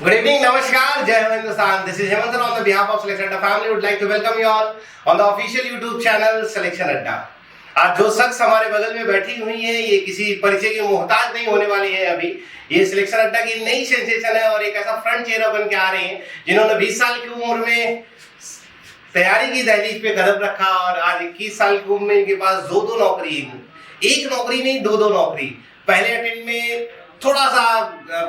Good evening, Namaskar, Jai Hind Hindustan. This is Hemant on the behalf of Selection Adda family. Would like to welcome you all on the official YouTube channel Selection Adda. आज जो शख्स हमारे बगल में बैठी हुई है ये किसी परिचय की मोहताज नहीं होने वाली है। अभी ये सिलेक्शन अड्डा की नई सेंसेशन है और एक ऐसा फ्रंट चेहरा बन के आ रहे हैं जिन्होंने 20 साल की उम्र में तैयारी की दहलीज पे कदम रखा और आज 21 साल की उम्र में इनके पास दो नौकरी, एक नौकरी नहीं दो नौकरी। पहले अटेम्प्ट में थोड़ा सा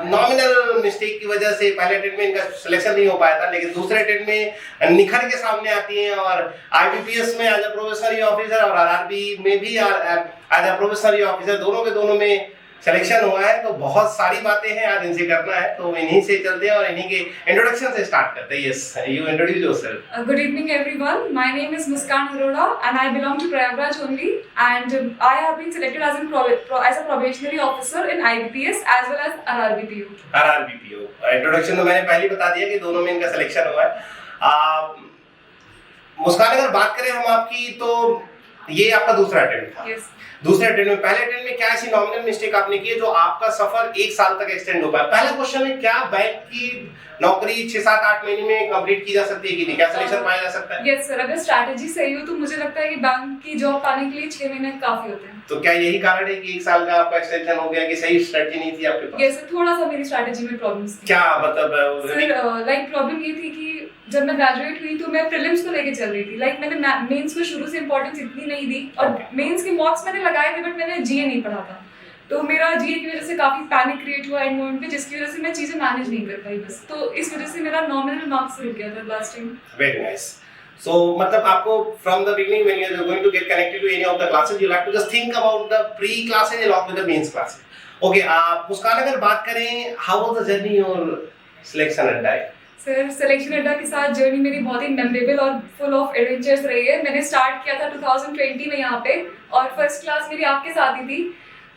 नॉमिनल मिस्टेक की वजह से पहले अटेम्प्ट में इनका सिलेक्शन नहीं हो पाया था, लेकिन दूसरे अटेम्प्ट में निखर के सामने आती हैं और आईबीपीएस में एज अ प्रोबेशनरी ऑफिसर और आरआरबी में भी एज अ प्रोबेशनरी ऑफिसर दोनों में सिलेक्शन हुआ है। तो बहुत सारी बातें हैं आज इनसे करना है, तो इन्हीं से चलते हैं और इन्हीं के इंट्रोडक्शन से स्टार्ट करते हैं। Yes, you introduce yourself. Good evening everyone. My name is Muskan Arora and I belong to Prayagraj only, and I have been selected as a probationary officer in IBPS as well as RRBPO. Introduction तो मैंने पहले बता दिया कि दोनों में इनका selection हुआ है। मुस्कान, अगर बात करें हम आपकी तो ये आपका दूसरा अटेम्प्ट था। Yes. दूसरे अटेम्प्ट में, पहले अटेम्प्ट में क्या ऐसी नॉमिनल मिस्टेक आपने की है जो आपका सफर 1 साल तक एक्सटेंड हो पाया? पहला क्वेश्चन है, क्या बैंक की नौकरी 6-7-8 महीने में कंप्लीट की जा सकती है कि नहीं? क्या सिलेक्शन पाया जा सकता है? Yes sir, अगर स्ट्रैटेजी सही हो तो मुझे लगता है कि बैंक की जॉब पाने के लिए 6 महीने काफी होते हैं। तो क्या यही कारण है कि 1 साल का आपका एक्सटेंशन हो गया कि सही स्ट्रेटजी नहीं थी आपके पास? Yes sir, थोड़ा सा मेरी स्ट्रैटेजी में प्रॉब्लम्स थी। क्या मतलब? सर लाइक प्रॉब्लम ये थी कि जब मैं ग्रेजुएट हुई तो मैं प्रीलिम्स को लेके चल रही थी। लाइक मैंने मेंस को शुरू से इंपॉर्टेंस इतनी नहीं दी और मेंस के मॉक्स मैंने लगाए थे बट मैंने जीए नहीं पढ़ा था, तो मेरा जीए की वजह से काफी पैनिक क्रिएट हुआ एंड मोमेंट पे, जिसकी वजह से मैं चीजें मैनेज नहीं कर पाई बस। तो इस वजह से मेरा नॉमिनल मार्क्स रुक गया था last time. Very nice. So मतलब आपको from the beginning when you are going to get connected to any of the classes, you have to just think about the pre classes along with the mains classes. Okay, मुस्कान, अगर बात करें how was the journey your selection अड्डा? Sir selection अड्डा के साथ journey मेरी बहुत ही memorable और फुल ऑफ एडवेंचर्स रही है। मैंने स्टार्ट किया था 2020 में यहाँ पे और फर्स्ट क्लास मेरी आपके साथ ही थी।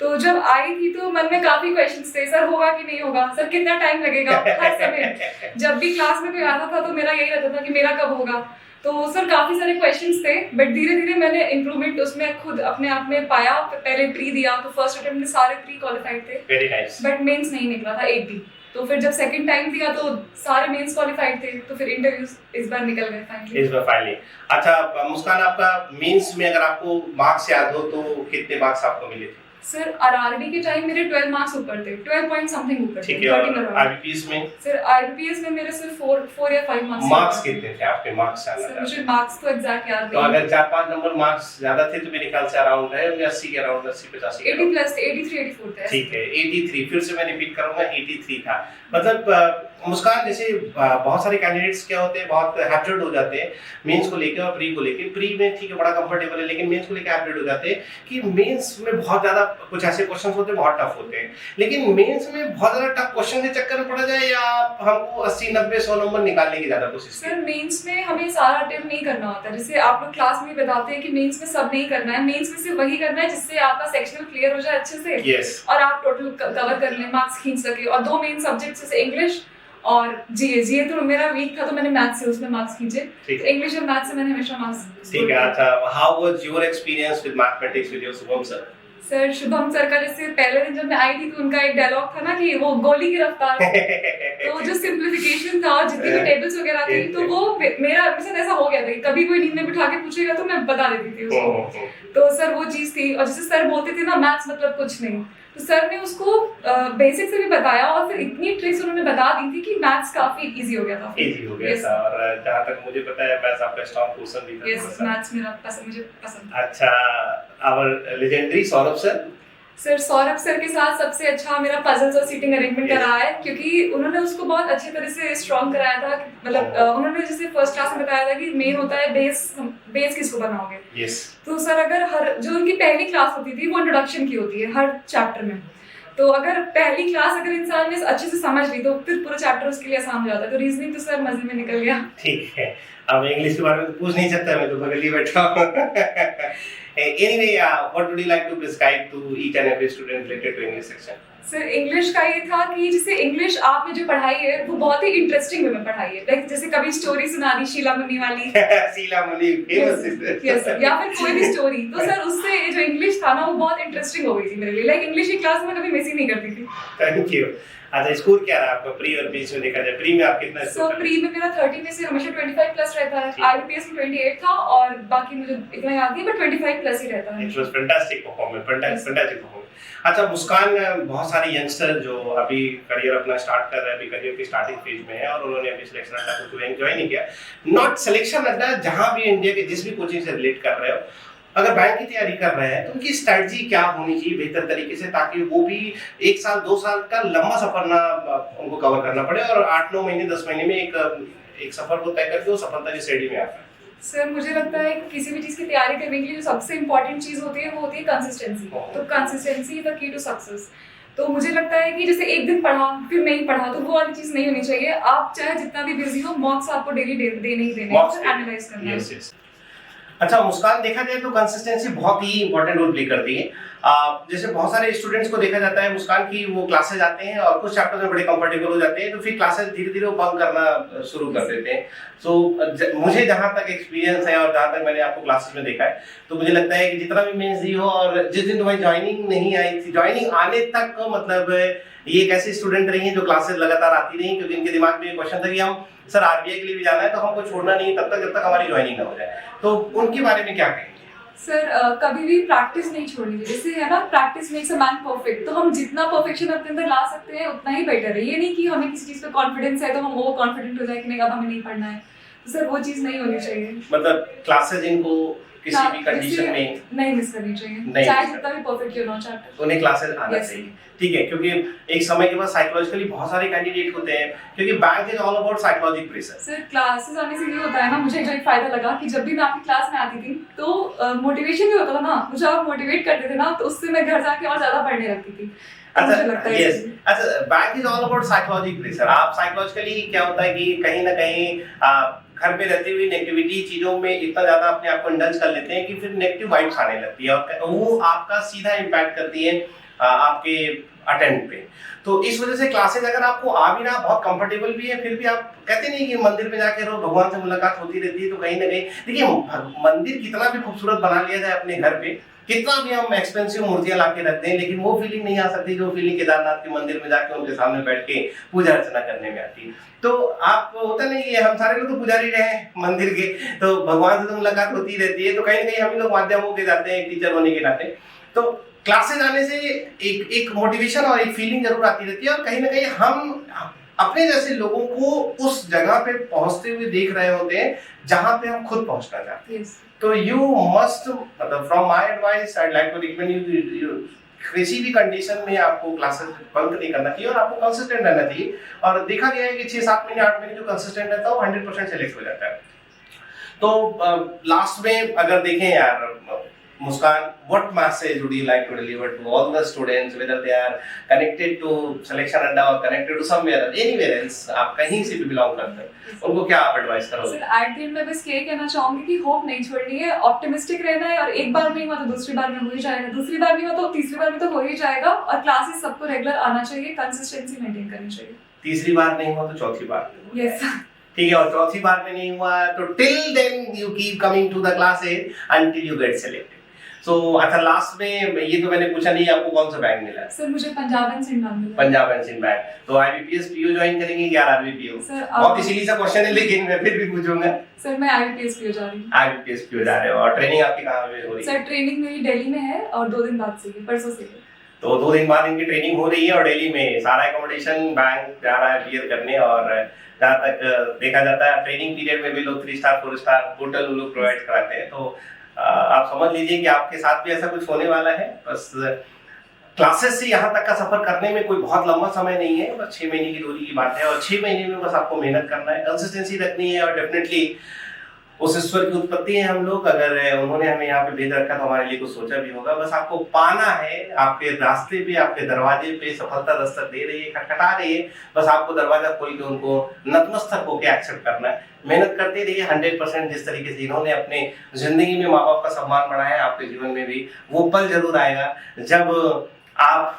तो जब आई थी तो मन में काफी क्वेश्चंस थे, सर होगा कि नहीं होगा, सर कितना टाइम लगेगा। हर समय जब भी क्लास में कोई आता था तो मेरा यही रहता था कि मेरा कब होगा। तो सर काफी सारे क्वेश्चंस थे बट धीरे धीरे मैंने इम्प्रूवमेंट उसमें खुद अपने आप में पाया। पहले प्री दिया तो फर्स्ट अटेम्प्ट में सारे प्री क्वालिफाइड थे। Very nice. बट मेंस नहीं निकला था एक भी। तो फिर जब सेकंड टाइम दिया तो सारे मेंस क्वालिफाइड थे, तो फिर इंटरव्यूज इस बार निकल गए फाइनली। इस बार फाइनली। अच्छा मुस्कान, आपका मेंस में अगर आपको मार्क्स याद हो तो कितने मार्क्स आपको मिले थे? सर आरआरबी के टाइम मेरे 12 मार्क्स ऊपर थे, 12 पॉइंट समथिंग ऊपर थे। ठीक है, और आईबीपीएस में? सर आईबीपीएस में मेरे सिर्फ 4 या 5 मार्क्स कितने थे आपके? मार्क्स सर मुझे मार्क्स तो एग्जैक्ट याद नहीं। तो अगर 4-5 नंबर मार्क्स ज्यादा थे तो मेरे ख्याल से अराउंड है 80 के अराउंड, 80-85 80 प्लस 83-84 थे। ठीक है, 83, फिर से मैं रिपीट करूंगा, 83 था। मतलब मुस्कान, जैसे बहुत सारे कैंडिडेट्स क्या होते हैं, बहुत हैप्चर्ड हो जाते हैं मेंस को लेकर और प्री को लेकर। प्री में ठीक है बड़ा कंफर्टेबल है, लेकिन मेंस को लेकर हैप्चर्ड हो जाते हैं कि मेंस में बहुत ज्यादा कुछ ऐसे क्वेश्चंस होते हैं बहुत टफ होते हैं, लेकिन मेंस में बहुत ज्यादा टफ क्वेश्चन के चक्कर में पड़ा जाए या हमको 80-90-100 नंबर निकालने की ज्यादा कोशिश? सर मेंस में हमें सारा अटेम्प्ट नहीं करना होता, जैसे आप लोग क्लास में बताते हैं कि मेंस में सब नहीं करना है। मेंस में सिर्फ वही करना है जिससे आपका सेक्शनल क्लियर हो जाए अच्छे से। yes. और आप टोटल कवर कर लें, मार्क्स खींच सके। और 2 मेन सब्जेक्ट्स जैसे इंग्लिश और जीए तो मेरा वीक था तो मैंने मैथ्स से उसमें मार्क्स खींचे। इंग्लिश और मैथ्स से मैंने हमेशा मार्क्स। ठीक है। अच्छा, how was your experience with mathematics with your Shubham sir? Sir Shubham sir का जैसे पहले दिन जब मैं आई थी तो उनका एक डायलॉग था ना कि वो गोली की रफ्तार। तो जो सिंप्लीफिकेशन था, जितनी भी टेबल्स वगैरह थी, तो वो मेरे साथ ऐसा हो गया था कि कभी कोई नींद में बिठा के पूछेगा तो मैं बता देती थी उसको। तो सर वो चीज थी। और जैसे सर बोलते थे ना मैथ्स मतलब कुछ नहीं, तो सर ने उसको बेसिक से भी बताया और फिर इतनी ट्रिक्स उन्होंने बता दी थी कि मैथ्स काफी इजी हो गया था। इजी हो गया था। और जहां तक मुझे पता है मैथ्स आपका स्ट्रांग पोर्शन भी था। यस, मैथ्स मेरा मुझे पसंद था। अच्छा, our legendary Saurabh sir? Sir Saurabh sir के साथ सबसे अच्छा मेरा पजल्स और सीटिंग अरेंजमेंट का रहा है, क्योंकि उन्होंने उसको बहुत अच्छी तरह से स्ट्रॉन्ग कराया था। मतलब उन्होंने जैसे फर्स्ट क्लास में बताया था कि मेन होता है बेस किसको बनाओगे। yes. तो सर अगर जो उनकी पहली क्लास होती थी वो इंट्रोडक्शन की होती है हर चैप्टर में, तो अगर पहली क्लास अगर इंसान ने अच्छे से समझ ली तो फिर पूरा चैप्टर उसके लिए आसान हो जाता है। तो रीजनिंग तो सर मजे में निकल गया। ठीक है, अब इंग्लिश के बारे में तो पूछ नहीं सकता, मैं तो बगल ही बैठा हूं। Anyway, what would you like to prescribe to each and every student related to English section? Sir English का ये था कि जैसे इंग्लिश आपने जो पढ़ाई है वो बहुत ही इंटरेस्टिंग वे में पढ़ाई है, लाइक जैसे कभी स्टोरी सुना दी शीला मुनि वाली शीला मुनि फेमस यस या फिर कोई भी स्टोरी, तो सर उससे जो इंग्लिश था ना वो बहुत इंटरेस्टिंग हो गई थी मेरे लिए, लाइक इंग्लिश की क्लास में कभी मिस ही नहीं करती थी। Thank you. अच्छा, स्कोर क्या रहा आपका प्री और बीच में देखा जाए? प्री में आप कितना सो प्री में मेरा 30 में से हमेशा 25 प्लस रहता है, आईबीपीएस में 28 था और बाकी मुझे इतना याद नहीं, बट 25 प्लस ही रहता है। It was fantastic performance, fantastic performance. अच्छा मुस्कान, बहुत सारे यंगस्टर जो अभी करियर अपना स्टार्ट कर रहे हैं, अभी करियर की स्टार्टिंग फेज में है और उन्होंने अभी सिलेक्शन अड्डा को ज्वाइन नहीं किया, नॉट सिलेक्शन अड्डा, जहां भी इंडिया के जिस भी कोचिंग से रिलेट कर रहे हो, अगर बैंक की तैयारी कर रहे हैं तो उनकी स्ट्रेटजी क्या होनी चाहिए बेहतर तरीके से, ताकि वो भी 1 साल 2 साल का लंबा सफर ना उनको कवर करना पड़े और 8-9 महीने 10 महीने में एक सफर को तय करके वो सफलता की सीढ़ी में आता है। सर मुझे लगता है कि किसी भी चीज की तैयारी करने के लिए जो सबसे इम्पोर्टेंट चीज होती है वो होती है कंसिस्टेंसी। तो consistency is the key to success. तो मुझे लगता है कि जैसे एक दिन पढ़ा फिर नहीं पढ़ा तो वो वाली चीज नहीं होनी चाहिए। आप चाहे जितना भी बिजी हो, मॉक्स आपको डेली देने ही देने हैं, एनालाइज करना है। अच्छा मुस्कान, देखा जाए तो कंसिस्टेंसी बहुत ही इंपॉर्टेंट रोल प्ले करती है। जैसे बहुत सारे स्टूडेंट्स को देखा जाता है मुस्कान की वो क्लासेस आते हैं और कुछ चैप्टर्स में बड़े कंफर्टेबल हो जाते हैं, तो फिर क्लासेस धीरे धीरे वो बंक करना शुरू कर देते हैं। सो मुझे जहां तक एक्सपीरियंस है और जहां तक मैंने आपको क्लासेस में देखा है, तो मुझे लगता है कि जितना भी मेंस दी हो और जिस दिन तुम्हारी ज्वाइनिंग नहीं आई थी, ज्वाइनिंग आने तक मतलब ये एक ऐसे स्टूडेंट रही हैं जो क्लासेस लगातार आती रही, क्योंकि इनके दिमाग में ये क्वेश्चन था कि हम सर आरबीआई के लिए भी जाना है तो हमको छोड़ना नहीं तब तक जब तक हमारी ज्वाइनिंग ना हो जाए, तो उनके बारे में क्या कहेंगे? सर कभी भी प्रैक्टिस नहीं छोड़नी चाहिए। जैसे है ना, practice makes a man perfect, तो हम जितना परफेक्शन अपने अंदर ला सकते हैं उतना ही बेटर है। ये नहीं कि हमें किसी चीज पे कॉन्फिडेंस है तो हम ओवर कॉन्फिडेंट हो जाए कि नहीं अब हमें नहीं पढ़ना है, तो सर वो चीज नहीं होनी चाहिए। मतलब क्लासेस इनको किसी भी कंडीशन में नहीं मिस करनी चाहिए, चाहे जितना भी परफेक्ट क्यों ना हो चैप्टर, उन्हें क्लासेस आना चाहिए। ठीक है, क्योंकि एक समय के बाद साइकोलॉजिकली बहुत सारे कैंडिडेट होते हैं, क्योंकि bank is all about psychological pressure. Sir classes आने से ये होता है ना, मुझे जो एक फायदा लगा कि जब भी मैं आपकी क्लास में आती थी तो मोटिवेशन भी होता था ना, मुझे आप मोटिवेट करते थे ना, तो उससे मैं घर जाके और ज्यादा पढ़ने लगती थी। अच्छा यस, अच्छा bank is all about psychological pressure. आप साइकोलॉजिकली क्या होता है कि कहीं ना कहीं घर पे रहते हुए नेगेटिविटी चीजों में इतना ज्यादा अपने आप को इंडल्ज कर लेते हैं कि फिर नेगेटिव वाइब्स आने लगती है और वो आपका सीधा इम्पैक्ट करती है आपके अटेंड पे। तो इस वजह से क्लासेस अगर आपको आ भी ना, बहुत कंफर्टेबल भी है, फिर भी आप कहते नहीं कि मंदिर में जाके रहो, भगवान से मुलाकात होती रहती है, तो कहीं ना कहीं देखिए मंदिर कितना भी खूबसूरत बना लिया जाए अपने घर पे, कितना भी हम एक्सपेंसिव मूर्तियां लाके रख दें, लेकिन वो फीलिंग नहीं आ सकती जो फीलिंग केदारनाथ के मंदिर में जाके उनके सामने बैठ के पूजा अर्चना करने में आती है। तो आप होता नहीं है, हम सारे लोग तो पुजारी रहे हैं मंदिर के, तो भगवान से तो मुलाकात होती रहती है, तो कहीं ना कहीं हम लोग माध्यम होके जाते हैं टीचर होने के नाते। तो क्लासेस आने से एक मोटिवेशन और एक फीलिंग जरूर आती रहती है और कहीं ना कहीं हम अपने जैसे लोगों को उस जगह पे पहुंचते हुए देख रहे होते हैं जहां पे हम खुद पहुंचना चाहते हैं। तो यू मस्ट, मतलब from my advice I like to recommend you किसी भी कंडीशन में आपको क्लासेस बंक नहीं करना चाहिए और आपको कंसिस्टेंट रहना चाहिए। और देखा गया है कि 6-7 महीने 8 महीने जो कंसिस्टेंट रहता है वो 100% सेलेक्ट हो जाता है। तो लास्ट में अगर देखें यार मुस्कान, what message would you like to deliver to all the students, whether they are connected to Selection Adda or connected to somewhere anywhere else, आप कहीं से भी बिलोंग करते हैं, उनको क्या आप एडवाइस करोगे? सर एट द एंड मैं बस ये कहना चाहूंगी कि होप नहीं छोड़नी है, ऑप्टिमिस्टिक रहना है, और एक बार नहीं हुआ तो दूसरी बार में हो ही जाएगा, दूसरी बार नहीं हुआ तो तीसरी बार में तो हो ही जाएगा। और क्लासेस सबको रेगुलर आना चाहिए, कंसिस्टेंसी मेंटेन करनी चाहिए। तीसरी बार नहीं हुआ तो चौथी बार? यस ठीक है, और चौथी बार में नहीं हुआ तो till then you keep coming to the classes until you get selected. So अच्छा लास्ट में ये तो मैंने पूछा नहीं, आपको कौन सा बैंक मिला? सर मुझे पंजाब एंड सिंध बैंक मिला। Punjab and Sindh bank. तो आईबीपीएस पीओ ज्वाइन करेंगे या आरआरबी पीओ? बहुत ही सिली सा क्वेश्चन है लेकिन मैं फिर भी पूछूंगा। सर मैं आईबीपीएस पीओ जा रही हूं। आईबीपीएस पीओ जा रहे हो और ट्रेनिंग आपकी कहां पे हो रही है? सर ट्रेनिंग मेरी दिल्ली में है और 2 दिन बाद से, परसों से। तो 2 दिन बाद इनकी ट्रेनिंग हो रही है और दिल्ली में सारा एकोमोडेशन बैंक जा रहा है क्लियर करने। और जहाँ तक देखा जाता है ट्रेनिंग पीरियड में भी लोग 3 स्टार 4 स्टार होटल वो लोग प्रोवाइड कराते हैं। तो आप समझ लीजिए कि आपके साथ भी ऐसा कुछ होने वाला है। बस क्लासेस से यहाँ तक का सफर करने में कोई बहुत लंबा समय नहीं है, बस 6 महीने की दूरी की बात है और 6 महीने में बस आपको मेहनत करना है, कंसिस्टेंसी रखनी है और डेफिनेटली उस ईश्वर की उत्पत्ति है हम लोग। अगर उन्होंने हमें यहाँ पे भेज रखा तो हमारे लिए कुछ सोचा भी होगा। बस आपको पाना है, आपके रास्ते पे आपके दरवाजे पे सफलता दस्तक दे रही है, खटखटा रही है, बस आपको दरवाजा खोल के उनको नतमस्तक होकर एक्सेप्ट करना है। मेहनत करते रहिए 100%। जिस तरीके से इन्होंने अपने जिंदगी में माँ बाप का सम्मान बढ़ाया, आपके जीवन में भी वो पल जरूर आएगा जब आप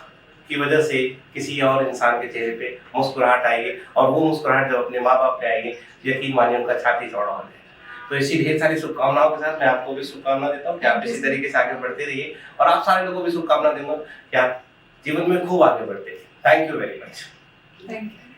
की वजह से किसी और इंसान के चेहरे पे मुस्कुराहट आएगी, और वो मुस्कुराहट जब अपने माँ बाप पे आएगी, यकीन मानिए उनका छाती चौड़ा हो जाएगा। तो इसी ढेर सारी शुभकामनाओं के साथ मैं आपको भी शुभकामना देता हूँ कि आप इसी तरीके से आगे बढ़ते रहिए, और आप सारे लोगों को भी शुभकामना दूंगा कि आप जीवन में खूब आगे बढ़ते रहिए। Thank you very much. Thank you.